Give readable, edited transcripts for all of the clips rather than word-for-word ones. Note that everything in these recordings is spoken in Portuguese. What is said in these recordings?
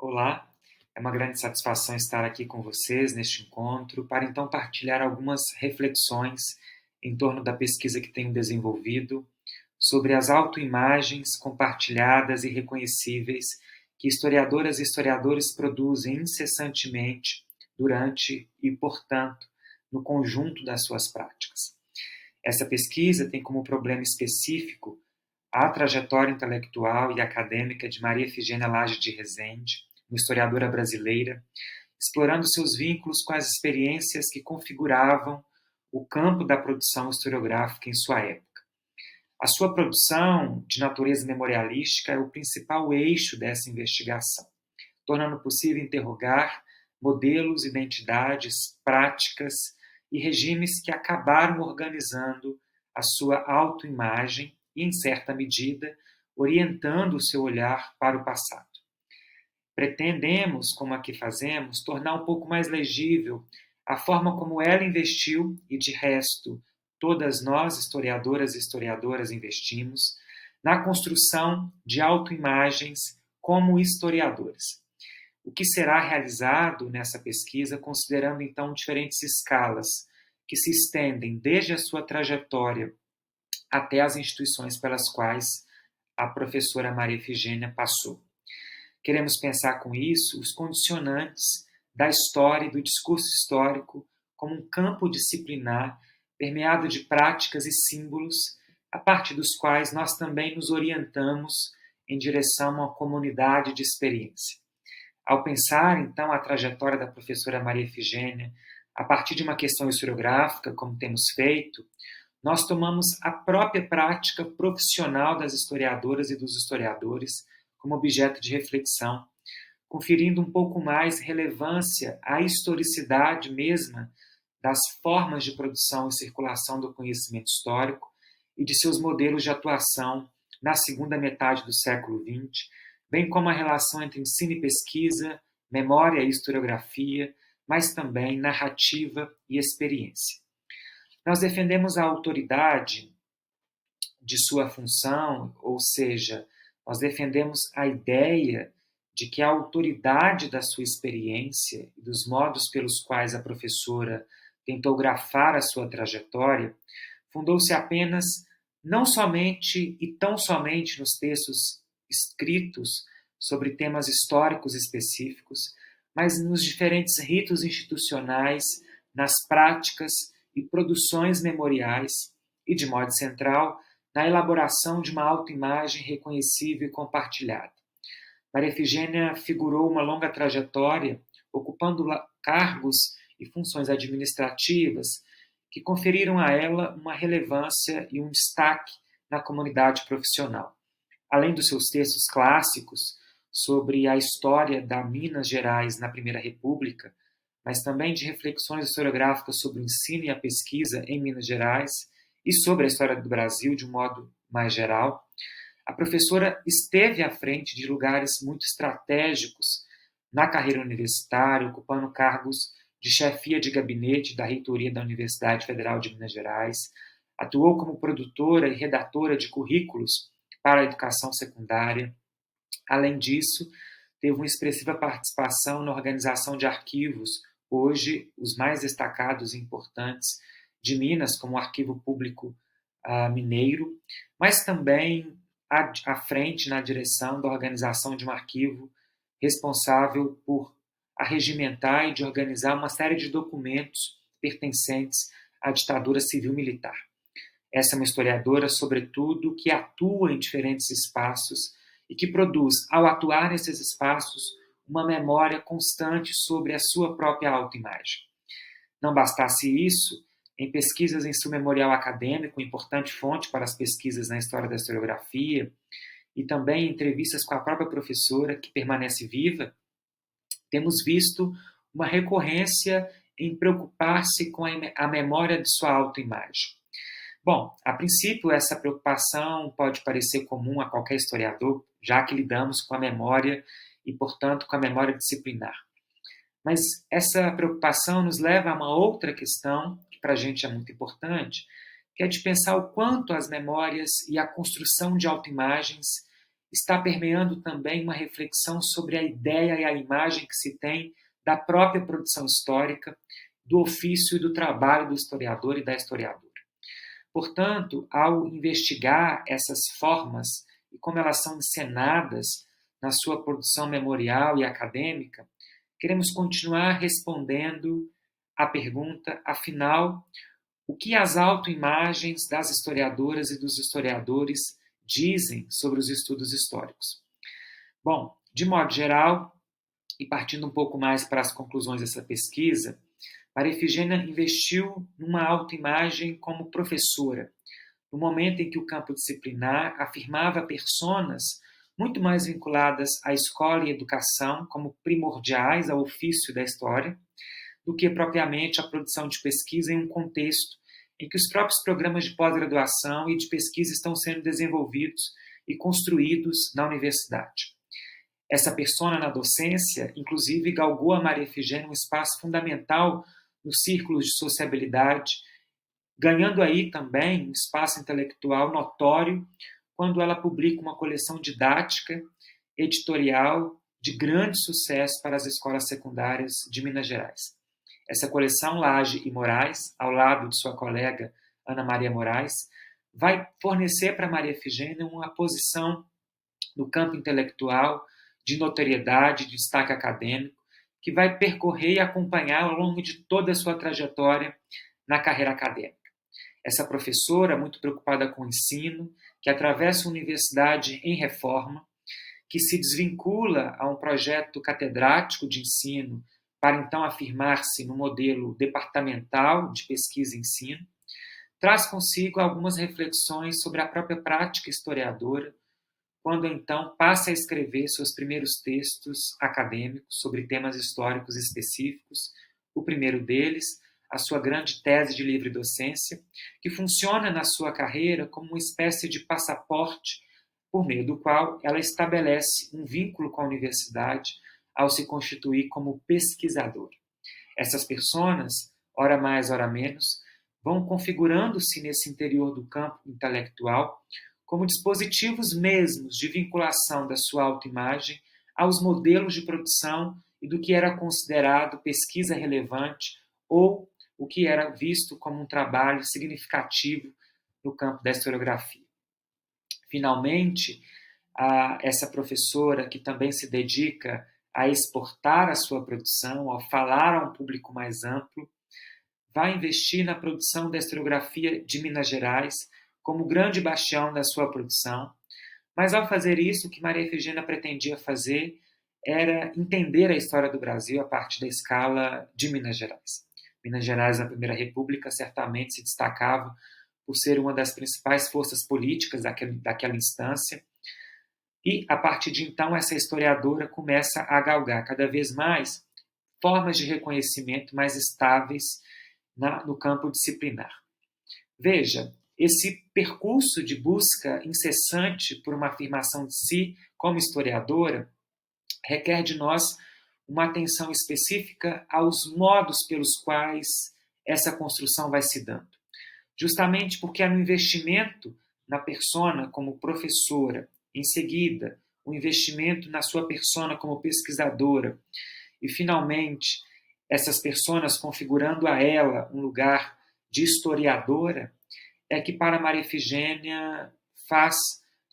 Olá, é uma grande satisfação estar aqui com vocês neste encontro para então partilhar algumas reflexões em torno da pesquisa que tenho desenvolvido sobre as autoimagens compartilhadas e reconhecíveis que historiadoras e historiadores produzem incessantemente durante e, portanto, no conjunto das suas práticas. Essa pesquisa tem como problema específico a trajetória intelectual e acadêmica de Maria Efigênia Laje de Rezende, uma historiadora brasileira, explorando seus vínculos com as experiências que configuravam o campo da produção historiográfica em sua época. A sua produção, de natureza memorialística, é o principal eixo dessa investigação, tornando possível interrogar modelos, identidades, práticas e regimes que acabaram organizando a sua autoimagem e, em certa medida, orientando o seu olhar para o passado. Pretendemos, como aqui fazemos, tornar um pouco mais legível a forma como ela investiu, e de resto, todas nós, historiadoras e historiadoras, investimos, na construção de autoimagens como historiadores. O que será realizado nessa pesquisa, considerando então diferentes escalas que se estendem desde a sua trajetória até as instituições pelas quais a professora Maria Efigênia passou. Queremos pensar com isso os condicionantes da história e do discurso histórico como um campo disciplinar permeado de práticas e símbolos, a partir dos quais nós também nos orientamos em direção a uma comunidade de experiência. Ao pensar, então, a trajetória da professora Maria Efigênia a partir de uma questão historiográfica, como temos feito, nós tomamos a própria prática profissional das historiadoras e dos historiadores como objeto de reflexão, conferindo um pouco mais relevância à historicidade mesma das formas de produção e circulação do conhecimento histórico e de seus modelos de atuação na segunda metade do século XX, bem como a relação entre ensino e pesquisa, memória e historiografia, mas também narrativa e experiência. Nós defendemos a autoridade de sua função, ou seja, nós defendemos a ideia de que a autoridade da sua experiência e dos modos pelos quais a professora tentou grafar a sua trajetória fundou-se apenas, não somente e tão somente nos textos escritos sobre temas históricos específicos, mas nos diferentes ritos institucionais, nas práticas e produções memoriais e, de modo central, na elaboração de uma autoimagem reconhecível e compartilhada. Maria Efigênia figurou uma longa trajetória, ocupando cargos e funções administrativas que conferiram a ela uma relevância e um destaque na comunidade profissional. Além dos seus textos clássicos sobre a história da Minas Gerais na Primeira República, mas também de reflexões historiográficas sobre o ensino e a pesquisa em Minas Gerais e sobre a história do Brasil de um modo mais geral, a professora esteve à frente de lugares muito estratégicos na carreira universitária, ocupando cargos de chefia de gabinete da reitoria da Universidade Federal de Minas Gerais, atuou como produtora e redatora de currículos para a educação secundária. Além disso, teve uma expressiva participação na organização de arquivos, hoje os mais destacados e importantes de Minas, como o Arquivo Público Mineiro, mas também à frente na direção da organização de um arquivo responsável por arregimentar e de organizar uma série de documentos pertencentes à ditadura civil-militar. Essa é uma historiadora, sobretudo, que atua em diferentes espaços e que produz, ao atuar nesses espaços, uma memória constante sobre a sua própria autoimagem. Não bastasse isso, em pesquisas em seu memorial acadêmico, importante fonte para as pesquisas na história da historiografia, e também em entrevistas com a própria professora, que permanece viva, temos visto uma recorrência em preocupar-se com a memória de sua autoimagem. Bom, a princípio, essa preocupação pode parecer comum a qualquer historiador, já que lidamos com a memória e, portanto, com a memória disciplinar. Mas essa preocupação nos leva a uma outra questão, que para a gente é muito importante, que é de pensar o quanto as memórias e a construção de autoimagens está permeando também uma reflexão sobre a ideia e a imagem que se tem da própria produção histórica, do ofício e do trabalho do historiador e da historiadora. Portanto, ao investigar essas formas e como elas são encenadas na sua produção memorial e acadêmica, queremos continuar respondendo à pergunta, afinal, o que as autoimagens das historiadoras e dos historiadores dizem sobre os estudos históricos? Bom, de modo geral, e partindo um pouco mais para as conclusões dessa pesquisa, Maria Efigênia investiu numa autoimagem como professora, no momento em que o campo disciplinar afirmava personas muito mais vinculadas à escola e educação como primordiais ao ofício da história, do que propriamente à produção de pesquisa em um contexto em que os próprios programas de pós-graduação e de pesquisa estão sendo desenvolvidos e construídos na universidade. Essa persona na docência, inclusive, galgou a Maria Efigênia um espaço fundamental nos círculos de sociabilidade, ganhando aí também um espaço intelectual notório quando ela publica uma coleção didática, editorial, de grande sucesso para as escolas secundárias de Minas Gerais. Essa coleção, Laje e Moraes, ao lado de sua colega Ana Maria Moraes, vai fornecer para Maria Efigênia uma posição no campo intelectual, de notoriedade, de destaque acadêmico, que vai percorrer e acompanhar ao longo de toda a sua trajetória na carreira acadêmica. Essa professora, muito preocupada com o ensino, que atravessa a universidade em reforma, que se desvincula a um projeto catedrático de ensino para então afirmar-se no modelo departamental de pesquisa e ensino, traz consigo algumas reflexões sobre a própria prática historiadora, quando então passa a escrever seus primeiros textos acadêmicos sobre temas históricos específicos. O primeiro deles, a sua grande tese de livre docência, que funciona na sua carreira como uma espécie de passaporte por meio do qual ela estabelece um vínculo com a universidade ao se constituir como pesquisadora. Essas personas, ora mais, ora menos, vão configurando-se nesse interior do campo intelectual como dispositivos mesmos de vinculação da sua autoimagem aos modelos de produção e do que era considerado pesquisa relevante ou o que era visto como um trabalho significativo no campo da historiografia. Finalmente, essa professora, que também se dedica a exportar a sua produção, a falar a um público mais amplo, vai investir na produção da historiografia de Minas Gerais como grande bastião da sua produção, mas ao fazer isso, o que Maria Efigênia pretendia fazer era entender a história do Brasil a partir da escala de Minas Gerais. Minas Gerais, na Primeira República, certamente se destacava por ser uma das principais forças políticas daquela instância, e, a partir de então, essa historiadora começa a galgar cada vez mais formas de reconhecimento mais estáveis no campo disciplinar. Veja, esse percurso de busca incessante por uma afirmação de si como historiadora requer de nós uma atenção específica aos modos pelos quais essa construção vai se dando. Justamente porque é no investimento na persona como professora, em seguida, o investimento na sua persona como pesquisadora, e, finalmente, essas personas configurando a ela um lugar de historiadora, é que para Maria Efigênia faz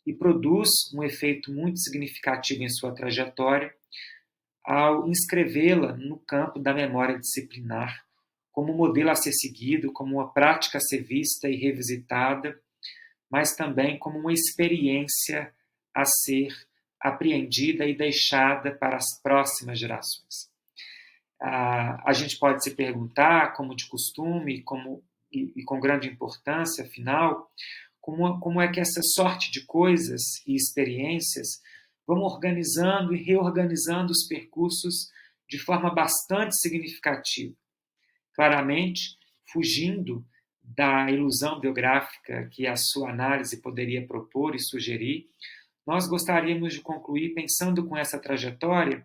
e produz um efeito muito significativo em sua trajetória ao inscrevê-la no campo da memória disciplinar como um modelo a ser seguido, como uma prática a ser vista e revisitada, mas também como uma experiência a ser apreendida e deixada para as próximas gerações. A gente pode se perguntar, como de costume, e com grande importância, afinal, como é que essa sorte de coisas e experiências vão organizando e reorganizando os percursos de forma bastante significativa. Claramente, fugindo da ilusão biográfica que a sua análise poderia propor e sugerir, nós gostaríamos de concluir pensando com essa trajetória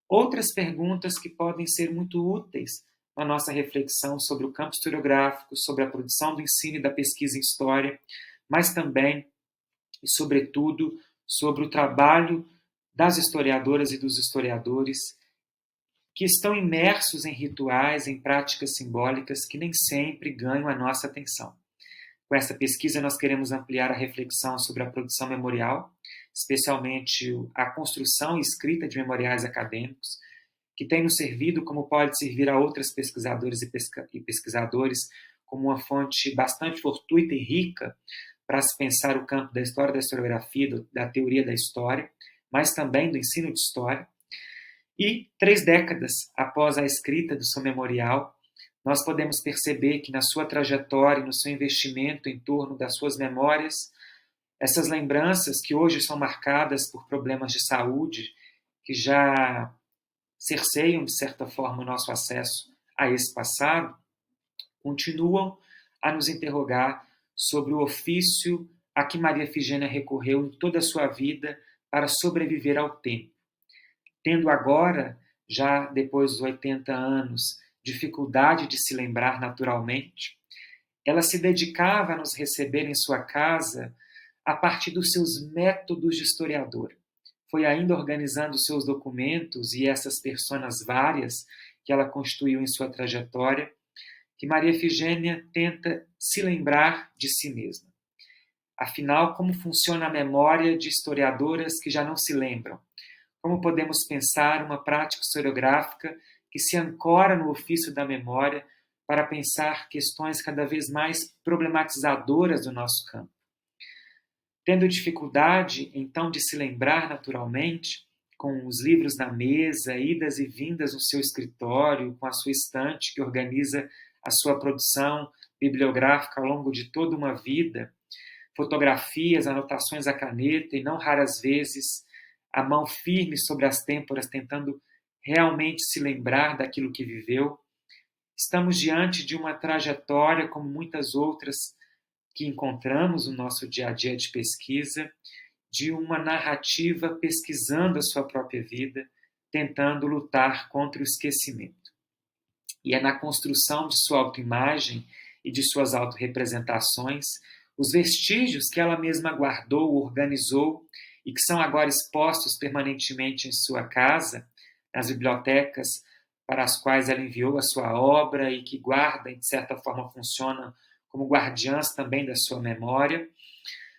outras perguntas que podem ser muito úteis na nossa reflexão sobre o campo historiográfico, sobre a produção do ensino e da pesquisa em história, mas também e, sobretudo, sobre o trabalho das historiadoras e dos historiadores que estão imersos em rituais, em práticas simbólicas que nem sempre ganham a nossa atenção. Com essa pesquisa, nós queremos ampliar a reflexão sobre a produção memorial, especialmente a construção e escrita de memoriais acadêmicos, que tem nos servido, como pode servir a outras pesquisadoras e pesquisadores, como uma fonte bastante fortuita e rica para se pensar o campo da história da historiografia, da teoria da história, mas também do ensino de história. E 3 décadas após a escrita do seu memorial, nós podemos perceber que na sua trajetória e no seu investimento em torno das suas memórias, essas lembranças que hoje são marcadas por problemas de saúde, que já cerceiam, de certa forma, o nosso acesso a esse passado, continuam a nos interrogar sobre o ofício a que Maria Efigênia recorreu em toda a sua vida para sobreviver ao tempo. Tendo agora, já depois dos 80 anos, dificuldade de se lembrar naturalmente, ela se dedicava a nos receber em sua casa a partir dos seus métodos de historiadora. Foi ainda organizando seus documentos e essas personas várias que ela constituiu em sua trajetória que Maria Efigênia tenta se lembrar de si mesma. Afinal, como funciona a memória de historiadoras que já não se lembram? Como podemos pensar uma prática historiográfica que se ancora no ofício da memória para pensar questões cada vez mais problematizadoras do nosso campo? Tendo dificuldade, então, de se lembrar naturalmente, com os livros na mesa, idas e vindas no seu escritório, com a sua estante que organiza a sua produção bibliográfica ao longo de toda uma vida, fotografias, anotações à caneta e, não raras vezes, a mão firme sobre as têmporas, tentando realmente se lembrar daquilo que viveu, estamos diante de uma trajetória, como muitas outras que encontramos no nosso dia a dia de pesquisa, de uma narrativa pesquisando a sua própria vida, tentando lutar contra o esquecimento. E é na construção de sua autoimagem e de suas autorrepresentações, os vestígios que ela mesma guardou, organizou e que são agora expostos permanentemente em sua casa, nas bibliotecas para as quais ela enviou a sua obra e que guarda e, de certa forma, funcionam como guardiãs também da sua memória,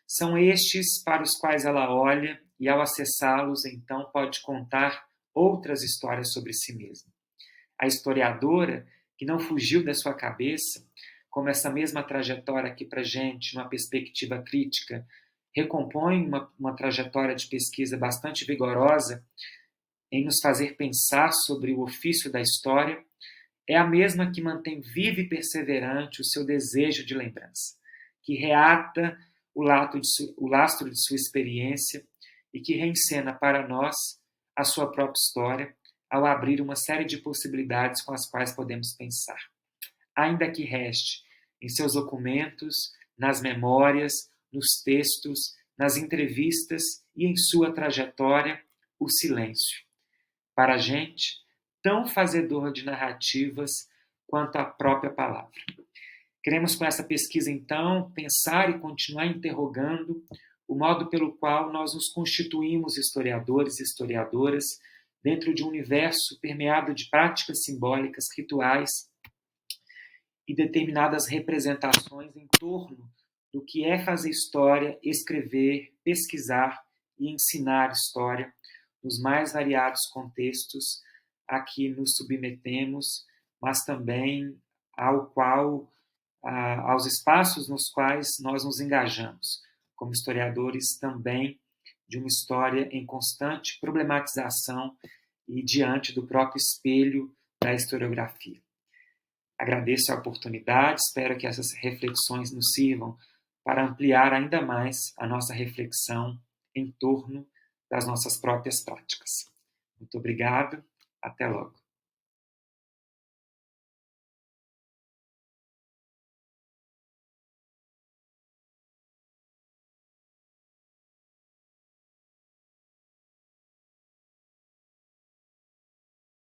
são estes para os quais ela olha e, ao acessá-los, então pode contar outras histórias sobre si mesma. A historiadora, que não fugiu da sua cabeça, como essa mesma trajetória aqui para a gente, numa perspectiva crítica, recompõe uma trajetória de pesquisa bastante vigorosa em nos fazer pensar sobre o ofício da história, é a mesma que mantém vivo e perseverante o seu desejo de lembrança, que reata o lastro de sua experiência e que reencena para nós a sua própria história ao abrir uma série de possibilidades com as quais podemos pensar. Ainda que reste em seus documentos, nas memórias, nos textos, nas entrevistas e em sua trajetória, o silêncio. Para a gente, tão fazedor de narrativas quanto a própria palavra. Queremos, com essa pesquisa, então, pensar e continuar interrogando o modo pelo qual nós nos constituímos historiadores e historiadoras dentro de um universo permeado de práticas simbólicas, rituais e determinadas representações em torno do que é fazer história, escrever, pesquisar e ensinar história nos mais variados contextos a que nos submetemos, mas também aos espaços nos quais nós nos engajamos, como historiadores também de uma história em constante problematização e diante do próprio espelho da historiografia. Agradeço a oportunidade, espero que essas reflexões nos sirvam para ampliar ainda mais a nossa reflexão em torno das nossas próprias práticas. Muito obrigado, até logo.